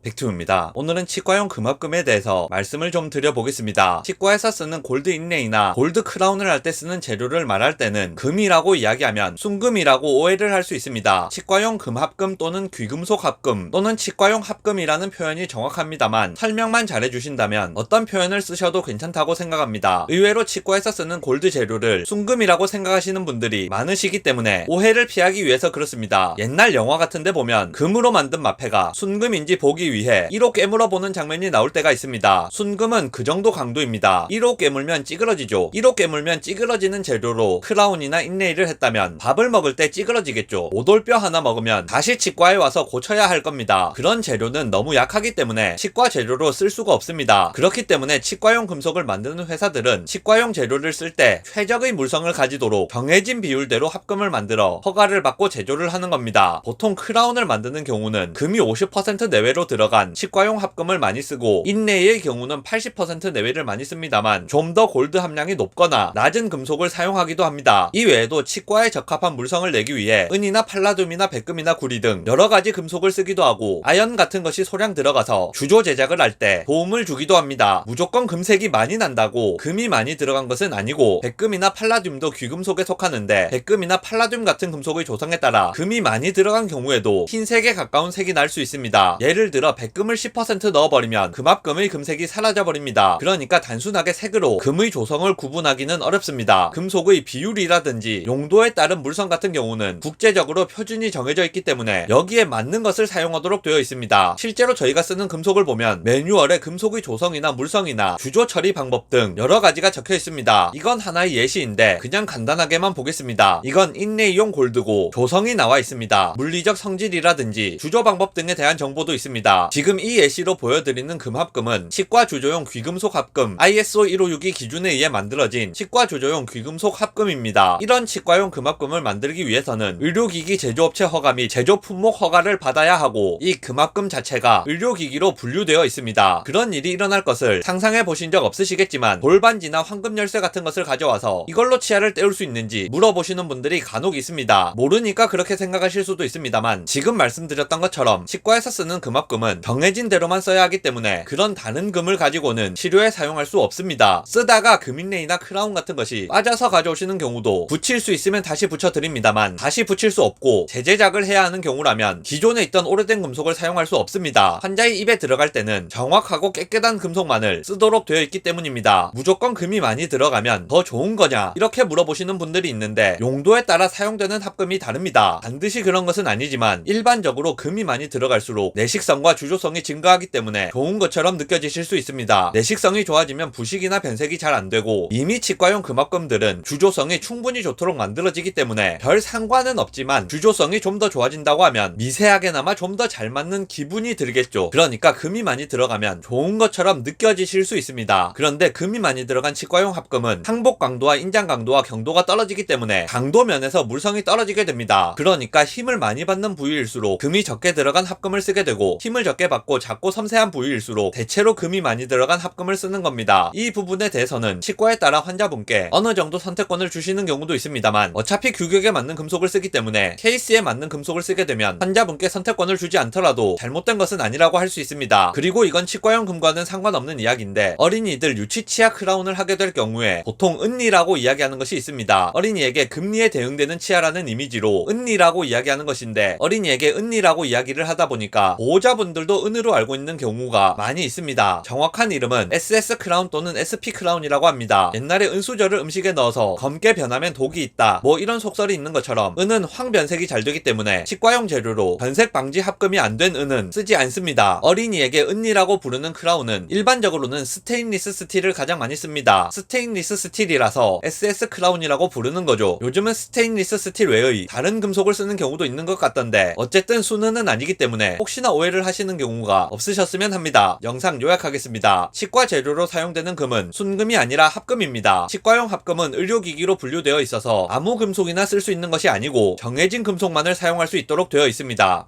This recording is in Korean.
백투입니다. 오늘은 치과용 금합금에 대해서 말씀을 좀 드려보겠습니다. 치과에서 쓰는 골드 인레이나 골드 크라운을 할 때 쓰는 재료를 말할 때는 금이라고 이야기하면 순금이라고 오해를 할 수 있습니다. 치과용 금합금 또는 귀금속 합금 또는 치과용 합금이라는 표현이 정확합니다만 설명만 잘해주신다면 어떤 표현을 쓰셔도 괜찮다고 생각합니다. 의외로 치과에서 쓰는 골드 재료를 순금이라고 생각하시는 분들이 많으시기 때문에 오해를 피하기 위해서 그렇습니다. 옛날 영화 같은데 보면 금으로 만든 마패가 순금인지 보기 위해 1호 깨물어 보는 장면이 나올 때가 있습니다. 순금은 그 정도 강도입니다. 1호 깨물면 찌그러지죠. 1호 깨물면 찌그러지는 재료로 크라운이나 인레이를 했다면 밥을 먹을 때 찌그러지겠죠. 오돌뼈 하나 먹으면 다시 치과에 와서 고쳐야 할 겁니다. 그런 재료는 너무 약하기 때문에 치과 재료로 쓸 수가 없습니다. 그렇기 때문에 치과용 금속을 만드는 회사들은 치과용 재료를 쓸 때 최적의 물성을 가지도록 정해진 비율대로 합금을 만들어 허가를 받고 제조를 하는 겁니다. 보통 크라운을 만드는 경우는 금이 50% 내외로 들어간 치과용 합금을 많이 쓰고 인레이의 경우는 80% 내외를 많이 씁니다만 좀 더 골드 함량이 높거나 낮은 금속을 사용하기도 합니다. 이 외에도 치과에 적합한 물성을 내기 위해 은이나 팔라듐이나 백금이나 구리 등 여러가지 금속을 쓰기도 하고 아연 같은 것이 소량 들어가서 주조 제작을 할 때 도움을 주기도 합니다. 무조건 금색이 많이 난다고 금이 많이 들어간 것은 아니고 백금이나 팔라듐도 귀금속에 속하는데 백금이나 팔라듐 같은 금속의 조성에 따라 금이 많이 들어간 경우에도 흰색에 가까운 색이 날 수 있습니다. 예를 들어 백금을 10% 넣어버리면 금합금의 금색이 사라져버립니다. 그러니까 단순하게 색으로 금의 조성을 구분하기는 어렵습니다. 금속의 비율이라든지 용도에 따른 물성 같은 경우는 국제적으로 표준이 정해져 있기 때문에 여기에 맞는 것을 사용하도록 되어 있습니다. 실제로 저희가 쓰는 금속을 보면 매뉴얼에 금속의 조성이나 물성이나 주조 처리 방법 등 여러 가지가 적혀 있습니다. 이건 하나의 예시인데 그냥 간단하게만 보겠습니다. 이건 인레이용 골드고 조성이 나와 있습니다. 물리적 성질이라든지 주조 방법 등에 대한 정보도 있습니다. 지금 이 예시로 보여드리는 금합금은 치과 주조용 귀금속 합금 ISO 1562 기준에 의해 만들어진 치과 주조용 귀금속 합금입니다. 이런 치과용 금합금을 만들기 위해서는 의료기기 제조업체 허가 및 제조 품목 허가를 받아야 하고 이 금합금 자체가 의료기기로 분류되어 있습니다. 그런 일이 일어날 것을 상상해 보신 적 없으시겠지만 돌반지나 황금 열쇠 같은 것을 가져와서 이걸로 치아를 때울 수 있는지 물어보시는 분들이 간혹 있습니다. 모르니까 그렇게 생각하실 수도 있습니다만 지금 말씀드렸던 것처럼 치과에서 쓰는 금합금은 정해진 대로만 써야 하기 때문에 그런 다른 금을 가지고는 치료에 사용할 수 없습니다. 쓰다가 금인레이나 크라운 같은 것이 빠져서 가져오시는 경우도 붙일 수 있으면 다시 붙여드립니다만 다시 붙일 수 없고 재제작을 해야 하는 경우라면 기존에 있던 오래된 금속을 사용할 수 없습니다. 환자의 입에 들어갈 때는 정확하고 깨끗한 금속만을 쓰도록 되어 있기 때문입니다. 무조건 금이 많이 들어가면 더 좋은 거냐 이렇게 물어보시는 분들이 있는데 용도에 따라 사용되는 합금이 다릅니다. 반드시 그런 것은 아니지만 일반적으로 금이 많이 들어갈수록 내식성과 주조성이 증가하기 때문에 좋은 것처럼 느껴지실 수 있습니다. 내식성이 좋아지면 부식이나 변색이 잘 안되고 이미 치과용 금합금들은 주조성이 충분히 좋도록 만들어지기 때문에 별 상관은 없지만 주조성이 좀 더 좋아진다고 하면 미세하게나마 좀 더 잘 맞는 기분이 들겠죠. 그러니까 금이 많이 들어가면 좋은 것처럼 느껴지실 수 있습니다. 그런데 금이 많이 들어간 치과용 합금은 항복 강도와 인장 강도와 경도가 떨어지기 때문에 강도 면에서 물성이 떨어지게 됩니다. 그러니까 힘을 많이 받는 부위일수록 금이 적게 들어간 합금을 쓰게 되고 힘을 적게 받고 작고 섬세한 부위일수록 대체로 금이 많이 들어간 합금을 쓰는 겁니다. 이 부분에 대해서는 치과에 따라 환자분께 어느 정도 선택권을 주시는 경우도 있습니다만 어차피 규격에 맞는 금속을 쓰기 때문에 케이스에 맞는 금속을 쓰게 되면 환자분께 선택권을 주지 않더라도 잘못된 것은 아니라고 할 수 있습니다. 그리고 이건 치과용 금과는 상관없는 이야기인데 어린이들 유치치아 크라운을 하게 될 경우에 보통 은리라고 이야기하는 것이 있습니다. 어린이에게 금리에 대응되는 치아라는 이미지로 은리라고 이야기하는 것인데 어린이에게 은리라고 이야기를 하다 보니까 보호자분들도 은으로 알고 있는 경우가 많이 있습니다. 정확한 이름은 SS 크라운 또는 SP 크라운이라고 합니다. 옛날에 은수저를 음식에 넣어서 검게 변하면 독이 있다 뭐 이런 속설이 있는 것처럼 은은 황변색이 잘 되기 때문에 치과용 재료로 변색 방지 합금이 안 된 은은 쓰지 않습니다. 어린이에게 은이라고 부르는 크라운은 일반적으로는 스테인리스 스틸을 가장 많이 씁니다. 스테인리스 스틸이라서 SS 크라운이라고 부르는 거죠. 요즘은 스테인리스 스틸 외의 다른 금속을 쓰는 경우도 있는 것 같던데 어쨌든 순은은 아니기 때문에 혹시나 오해를 하시는 경우가 없으셨으면 합니다. 영상 요약하겠습니다. 치과 재료로 사용되는 금은 순금이 아니라 합금입니다. 치과용 합금은 의료기기로 분류되어 있어서 아무 금속이나 쓸 수 있는 것이 아니고 정해진 금속만을 사용할 수 있도록 되어 있습니다.